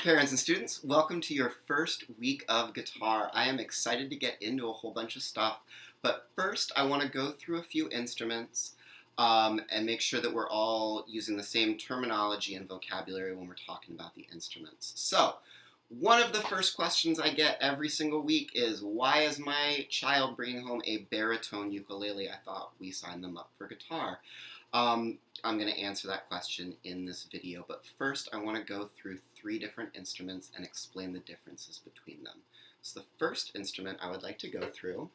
parents and students, welcome to your first week of guitar. I am excited to get into a whole bunch of stuff, but first I want to go through a few instruments and make sure that we're all using the same terminology and vocabulary when we're talking about the instruments. So, one of the first questions I get every single week is, why is my child bringing home a baritone ukulele? I thought we signed them up for guitar. I'm going to answer that question in this video, but first I want to go through 3 different instruments and explain the differences between them. So the first instrument I would like to go through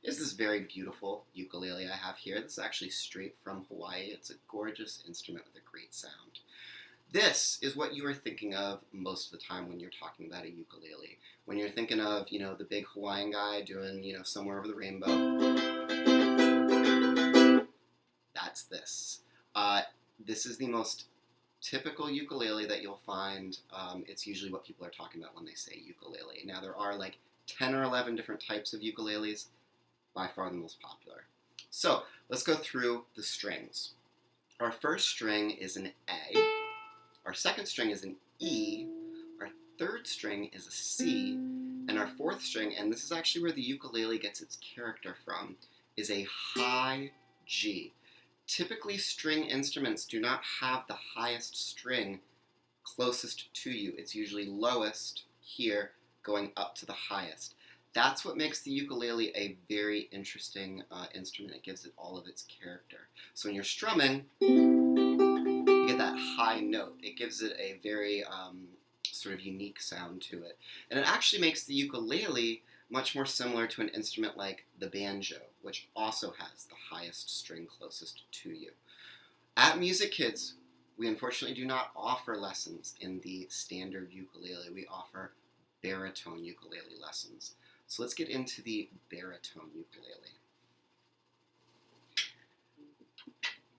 is this very beautiful ukulele I have here. This is actually straight from Hawaii. It's a gorgeous instrument with a great sound. This is what you are thinking of most of the time when you're talking about a ukulele. When you're thinking of, the big Hawaiian guy doing, Somewhere Over the Rainbow. That's this. This is the most typical ukulele that you'll find. It's usually what people are talking about when they say ukulele. Now, there are like 10 or 11 different types of ukuleles, by far the most popular. So, let's go through the strings. Our first string is an A. Our second string is an E. Our third string is a C. And our fourth string, and this is actually where the ukulele gets its character from, is a high G. Typically, string instruments do not have the highest string closest to you. It's usually lowest here, going up to the highest. That's what makes the ukulele a very interesting instrument. It gives it all of its character. So when you're strumming, you get that high note. It gives it a very sort of unique sound to it. And it actually makes the ukulele much more similar to an instrument like the banjo, which also has the highest string closest to you. At Music Kids, we unfortunately do not offer lessons in the standard ukulele. We offer baritone ukulele lessons. So let's get into the baritone ukulele.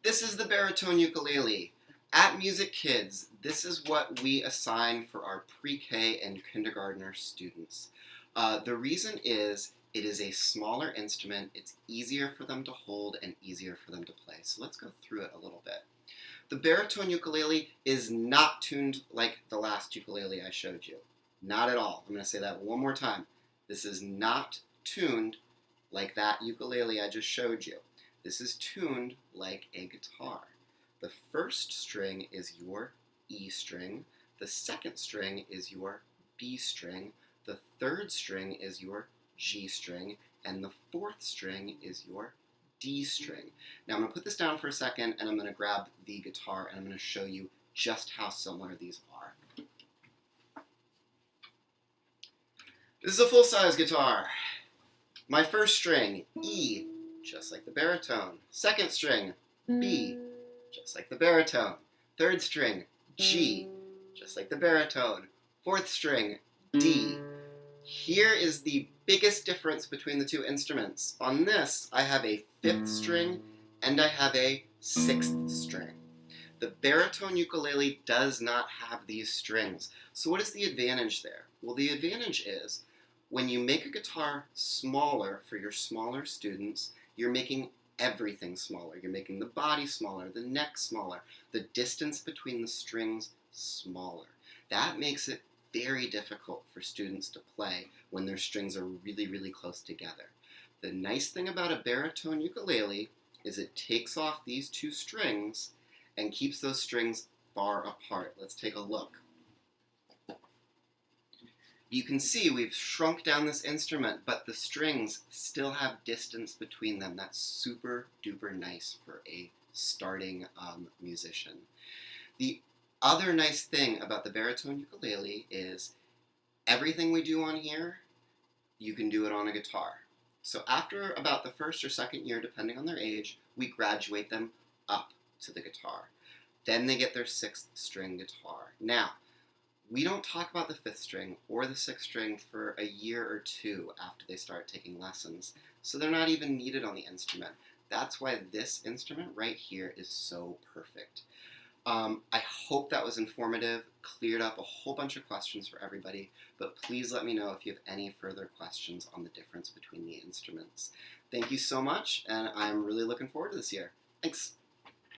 This is the baritone ukulele. At Music Kids, this is what we assign for our pre-K and kindergartner students. The reason is it is a smaller instrument, it's easier for them to hold and easier for them to play. So let's go through it a little bit. The baritone ukulele is not tuned like the last ukulele I showed you. Not at all. I'm going to say that one more time. This is not tuned like that ukulele I just showed you. This is tuned like a guitar. The first string is your E string, the second string is your B string, the third string is your G string, and the fourth string is your D string. Now I'm going to put this down for a second, and I'm going to grab the guitar, and I'm going to show you just how similar these are. This is a full-size guitar. My first string, E, just like the baritone. Second string, B, just like the baritone. Third string, G, just like the baritone. Fourth string, D. Here is the biggest difference between the two instruments. On this, I have a 5th string and I have a 6th string. The baritone ukulele does not have these strings. So what is the advantage there? Well, the advantage is when you make a guitar smaller for your smaller students, you're making everything smaller. You're making the body smaller, the neck smaller, the distance between the strings smaller. That makes it very difficult for students to play when their strings are really, really close together. The nice thing about a baritone ukulele is it takes off these 2 strings and keeps those strings far apart. Let's take a look. You can see we've shrunk down this instrument, but the strings still have distance between them. That's super duper nice for a starting musician. The other nice thing about the baritone ukulele is everything we do on here, you can do it on a guitar. So after about the 1st or 2nd year, depending on their age, we graduate them up to the guitar. Then they get their 6th string guitar. Now, we don't talk about the 5th string or the 6th string for a year or 2 after they start taking lessons, so they're not even needed on the instrument. That's why this instrument right here is so perfect. I hope that was informative, cleared up a whole bunch of questions for everybody, but please let me know if you have any further questions on the difference between the instruments. Thank you so much, and I'm really looking forward to this year. Thanks.